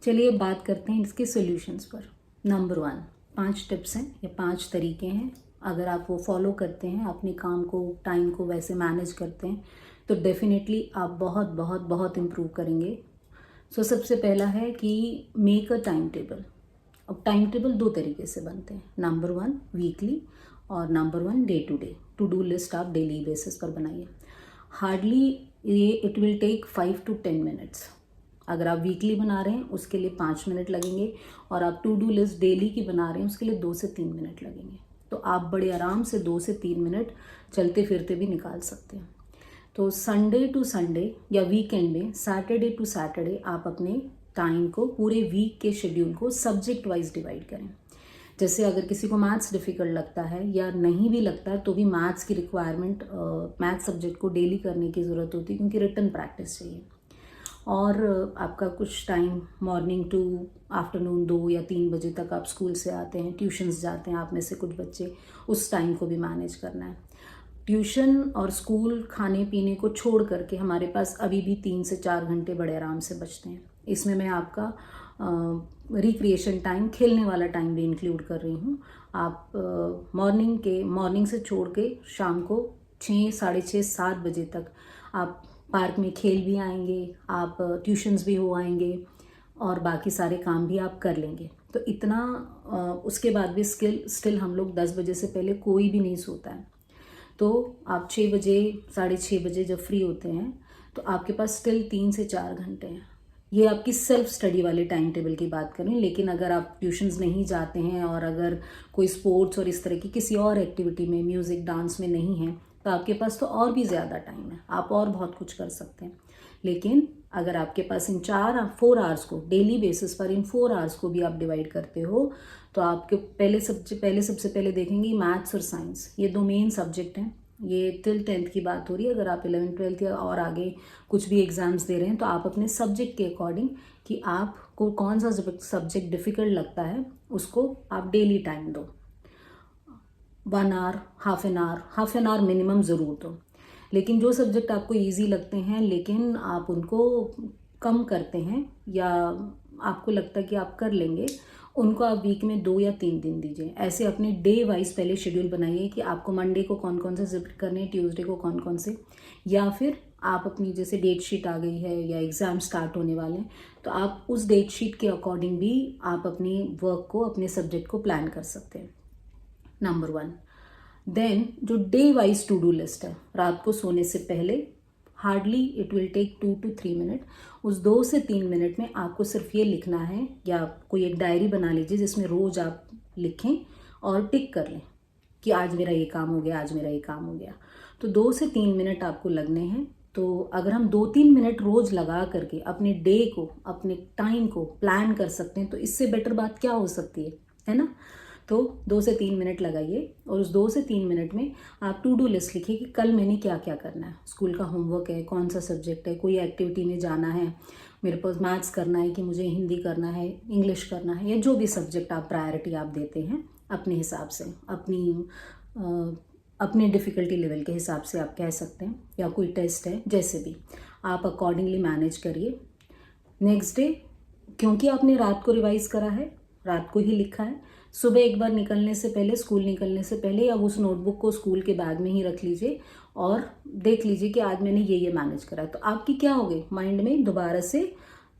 चलिए बात करते हैं इसके सॉल्यूशंस पर। नंबर 1, 5 टिप्स हैं या 5 तरीके हैं। अगर आप वो फॉलो करते हैं, अपने काम को, टाइम को वैसे मैनेज करते हैं, तो डेफिनेटली आप बहुत बहुत बहुत इम्प्रूव करेंगे। सबसे पहला है कि मेक अ टाइम टेबल। अब टाइम टेबल 2 तरीके से बनते हैं। नंबर 1 वीकली और नंबर 1 टू डू लिस्ट आप डेली बेसिस पर बनाइए। Hardly it will take 5 to 10 minutes. अगर आप वीकली बना रहे हैं उसके लिए 5 मिनट लगेंगे, और आप टू डू लिस्ट डेली की बना रहे हैं उसके लिए 2 से 3 मिनट लगेंगे। तो आप बड़े आराम से 2 से 3 मिनट चलते फिरते भी निकाल सकते हैं। तो संडे टू संडे या वीकेंड में सैटरडे टू सैटरडे आप अपने टाइम को, पूरे वीक के शेड्यूल को सब्जेक्ट वाइज डिवाइड करें। जैसे अगर किसी को मैथ्स डिफ़िकल्ट लगता है या नहीं भी लगता है, तो भी मैथ्स की रिक्वायरमेंट, मैथ्स सब्जेक्ट को डेली करने की ज़रूरत होती है, क्योंकि रिटन प्रैक्टिस चाहिए। और आपका कुछ टाइम मॉर्निंग टू आफ्टरनून 2 या 3 बजे तक आप स्कूल से आते हैं, ट्यूशन्स जाते हैं आप में से कुछ बच्चे, उस टाइम को भी मैनेज करना है। ट्यूशन और स्कूल खाने पीने को छोड़ करके हमारे पास अभी भी 3 से 4 घंटे बड़े आराम से बचते हैं। इसमें मैं आपका रिक्रिएशन टाइम, खेलने वाला टाइम भी इंक्लूड कर रही हूँ। आप मॉर्निंग से छोड़ के शाम को 6, साढ़े 6, 7 बजे तक आप पार्क में खेल भी आएंगे, आप ट्यूशन्स भी हो आएंगे, और बाकी सारे काम भी आप कर लेंगे। तो इतना उसके बाद भी स्टिल हम लोग 10 बजे से पहले कोई भी नहीं सोता है। तो आप 6 बजे, साढ़े 6 बजे जब फ्री होते हैं तो आपके पास स्टिल 3 से 4 घंटे हैं। ये आपकी सेल्फ स्टडी वाले टाइम टेबल की बात करें। लेकिन अगर आप ट्यूशन्स नहीं जाते हैं और अगर कोई स्पोर्ट्स और इस तरह की किसी और एक्टिविटी में, म्यूज़िक डांस में नहीं है, तो आपके पास तो और भी ज़्यादा टाइम है, आप और बहुत कुछ कर सकते हैं। लेकिन अगर आपके पास इन 4 आवर्स को, डेली बेसिस पर इन 4 आवर्स को भी आप डिवाइड करते हो, तो आपके सबसे पहले देखेंगे मैथ्स और साइंस, ये 2 मेन सब्जेक्ट हैं। ये टिल 10th की बात हो रही है। अगर आप 11th 12th या और आगे कुछ भी एग्ज़ाम्स दे रहे हैं, तो आप अपने सब्जेक्ट के अकॉर्डिंग कि आपको कौन सा सब्जेक्ट डिफ़िकल्ट लगता है, उसको आप डेली टाइम दो। 1 hour, half an hour minimum ज़रूर दो। लेकिन जो सब्जेक्ट आपको ईजी लगते हैं लेकिन आप उनको कम करते हैं, या आपको लगता है कि आप कर लेंगे, उनको आप वीक में 2 या 3 दिन दीजिए। ऐसे अपने डे वाइज पहले शेड्यूल बनाइए कि आपको मंडे को कौन कौन से सब्जेक्ट करने हैं, ट्यूसडे को कौन कौन से, या फिर आप अपनी जैसे डेट शीट आ गई है या एग्ज़ाम स्टार्ट होने वाले हैं, तो आप उस डेट शीट के अकॉर्डिंग भी आप अपनी वर्क को, अपने सब्जेक्ट को प्लान कर सकते हैं। नंबर 1। देन जो day wise to do list है, रात को सोने से पहले hardly it will take 2 to 3 minute. उस 2 से 3 मिनट में आपको सिर्फ ये लिखना है, या कोई एक डायरी बना लीजिए जिसमें रोज़ आप लिखें और टिक कर लें कि आज मेरा ये काम हो गया, आज मेरा ये काम हो गया। तो 2 से 3 मिनट आपको लगने हैं। तो अगर हम 2-3 मिनट रोज़ लगा करके अपने डे को, अपने टाइम को प्लान कर सकते हैं, तो इससे बेटर बात क्या हो सकती है ना। तो 2 से 3 मिनट लगाइए, और उस 2 से 3 मिनट में आप टू डू लिस्ट लिखिए कि कल मैंने क्या क्या करना है। स्कूल का होमवर्क है, कौन सा सब्जेक्ट है, कोई एक्टिविटी में जाना है, मेरे पास मैथ्स करना है कि मुझे हिंदी करना है, इंग्लिश करना है, या जो भी सब्जेक्ट आप प्रायोरिटी आप देते हैं अपने हिसाब से, अपने डिफ़िकल्टी लेवल के हिसाब से आप कह सकते हैं, या कोई टेस्ट है, जैसे भी आप अकॉर्डिंगली मैनेज करिए। नेक्स्ट डे, क्योंकि आपने रात को रिवाइज़ करा है, रात को ही लिखा है, सुबह एक बार निकलने से पहले, स्कूल निकलने से पहले, या उस नोटबुक को स्कूल के बैग में ही रख लीजिए और देख लीजिए कि आज मैंने ये मैनेज करा है। तो आपकी क्या हो गई, माइंड में दोबारा से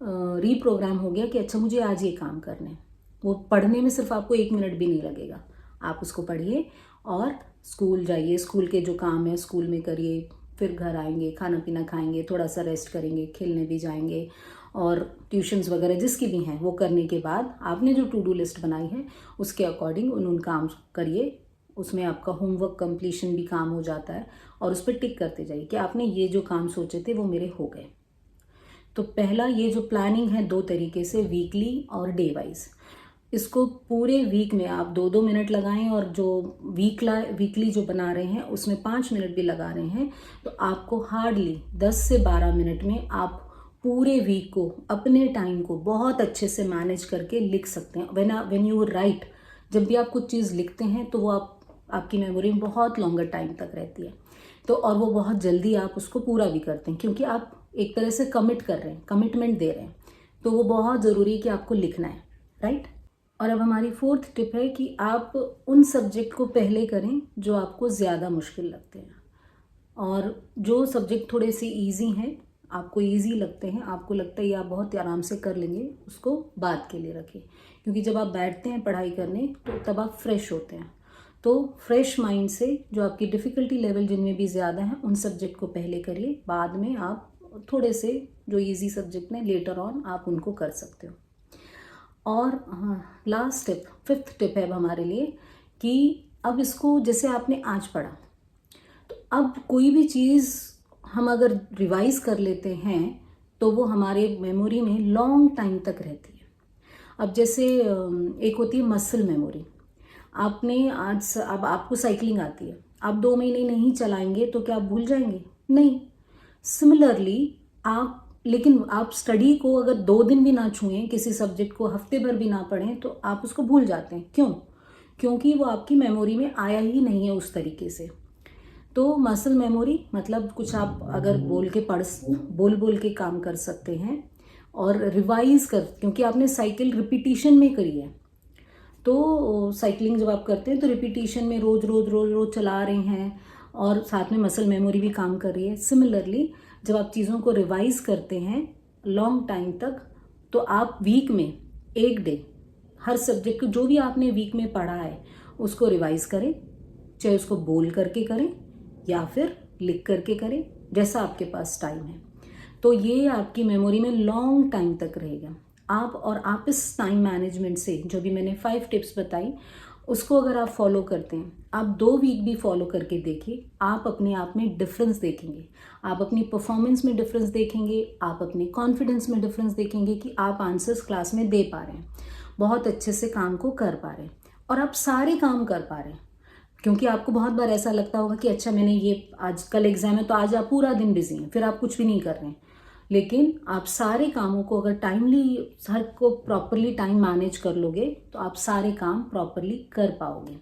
रीप्रोग्राम हो गया कि अच्छा मुझे आज ये काम करने हैं। वो पढ़ने में सिर्फ आपको 1 मिनट भी नहीं लगेगा। आप उसको पढ़िए और स्कूल जाइए, स्कूल के जो काम है स्कूल में करिए, फिर घर आएंगे, खाना पीना खाएंगे, थोड़ा सा रेस्ट करेंगे, खेलने भी जाएंगे, और ट्यूशन्स वगैरह जिसकी भी हैं वो करने के बाद आपने जो टू डू लिस्ट बनाई है उसके अकॉर्डिंग उन काम करिए। उसमें आपका होमवर्क कंप्लीशन भी काम हो जाता है, और उस पर टिक करते जाइए कि आपने ये जो काम सोचे थे वो मेरे हो गए। तो पहला ये जो प्लानिंग है 2 तरीके से, वीकली और डे वाइज, इसको पूरे वीक में आप 2-2 मिनट लगाएं, और जो वीकली जो बना रहे हैं उसमें 5 मिनट भी लगा रहे हैं, तो आपको हार्डली 10 से 12 मिनट में आप पूरे वीक को, अपने टाइम को बहुत अच्छे से मैनेज करके लिख सकते हैं। व्हेन यू राइट, जब भी आप कुछ चीज़ लिखते हैं तो वो आपकी मेमोरी में बहुत लॉन्गर टाइम तक रहती है। तो और वो बहुत जल्दी आप उसको पूरा भी करते हैं, क्योंकि आप एक तरह से कमिट कर रहे हैं, कमिटमेंट दे रहे हैं। तो वो बहुत ज़रूरी है कि आपको लिखना है, राइट। और अब हमारी फोर्थ टिप है कि आप उन सब्जेक्ट को पहले करें जो आपको ज़्यादा मुश्किल लगते हैं, और जो सब्जेक्ट थोड़े से इजी हैं, आपको इजी लगते हैं, आपको लगता है ये आप बहुत आराम से कर लेंगे, उसको बाद के लिए रखें। क्योंकि जब आप बैठते हैं पढ़ाई करने तो तब आप फ्रेश होते हैं, तो फ्रेश माइंड से जो आपकी डिफ़िकल्टी लेवल जिनमें भी ज़्यादा है उन सब्जेक्ट को पहले करिए, बाद में आप थोड़े से जो इजी सब्जेक्ट हैं लेटर ऑन आप उनको कर सकते हो। और लास्ट टिप, फिफ्थ टिप है अब हमारे लिए कि अब इसको जैसे आपने आज पढ़ा, तो अब कोई भी चीज़ हम अगर रिवाइज कर लेते हैं तो वो हमारे मेमोरी में लॉन्ग टाइम तक रहती है। अब जैसे एक होती है मसल मेमोरी। आपने आज, अब आपको साइकिलिंग आती है, आप 2 महीने नहीं चलाएंगे तो क्या आप भूल जाएंगे? नहीं। सिमिलरली आप, लेकिन आप स्टडी को अगर 2 दिन भी ना छुएं, किसी सब्जेक्ट को हफ्ते भर भी ना पढ़ें, तो आप उसको भूल जाते हैं। क्यों? क्योंकि वो आपकी मेमोरी में आया ही नहीं है उस तरीके से। तो मसल मेमोरी मतलब कुछ आप अगर बोल बोल के काम कर सकते हैं और रिवाइज कर, क्योंकि आपने साइकिल रिपीटिशन में करी है, तो साइकिलिंग जब आप करते हैं तो रिपीटिशन में रोज रोज रोज रोज चला रहे हैं और साथ में मसल मेमोरी भी काम कर रही है। सिमिलरली जब आप चीज़ों को रिवाइज करते हैं लॉन्ग टाइम तक, तो आप वीक में एक डे हर सब्जेक्ट को जो भी आपने वीक में पढ़ा है उसको रिवाइज करें, चाहे उसको बोल करके करें या फिर लिख करके करें, जैसा आपके पास टाइम है। तो ये आपकी मेमोरी में लॉन्ग टाइम तक रहेगा। आप इस टाइम मैनेजमेंट से जो भी मैंने 5 टिप्स बताई उसको अगर आप फॉलो करते हैं, आप 2 वीक भी फॉलो करके देखिए, आप अपने आप में डिफरेंस देखेंगे, आप अपनी परफॉर्मेंस में डिफरेंस देखेंगे, आप अपने कॉन्फिडेंस में डिफरेंस देखेंगे कि आप आंसर्स क्लास में दे पा रहे हैं, बहुत अच्छे से काम को कर पा रहे हैं और आप सारे काम कर पा रहे हैं। क्योंकि आपको बहुत बार ऐसा लगता होगा कि अच्छा मैंने ये, आज कल एग्जाम है तो आज आप पूरा दिन बिजी हैं, फिर आप कुछ भी नहीं कर रहे हैं, लेकिन आप सारे कामों को अगर टाइमली, हर को प्रॉपरली टाइम मैनेज कर लोगे तो आप सारे काम प्रॉपरली कर पाओगे।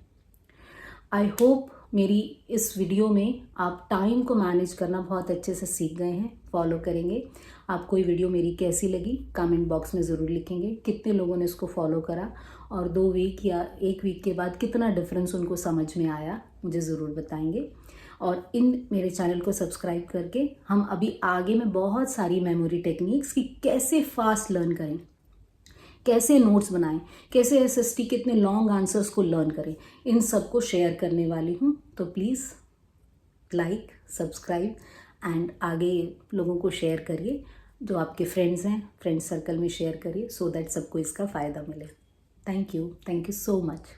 आई होप मेरी इस वीडियो में आप टाइम को मैनेज करना बहुत अच्छे से सीख गए हैं, फॉलो करेंगे। आपको ये वीडियो मेरी कैसी लगी कमेंट बॉक्स में ज़रूर लिखेंगे, कितने लोगों ने इसको फॉलो करा और 2 वीक या 1 वीक के बाद कितना डिफरेंस उनको समझ में आया, मुझे ज़रूर बताएंगे। और इन मेरे चैनल को सब्सक्राइब करके हम अभी आगे में बहुत सारी मेमोरी टेक्निक्स की कैसे फास्ट लर्न करें, कैसे नोट्स बनाएं, कैसे एसएसटी कितने लॉन्ग आंसर्स को लर्न करें, इन सब को शेयर करने वाली हूँ। तो प्लीज़ लाइक, सब्सक्राइब एंड आगे लोगों को शेयर करिए, जो आपके फ्रेंड्स हैं फ्रेंड सर्कल में शेयर करिए, सो दैट सबको इसका फ़ायदा मिले। Thank you so much.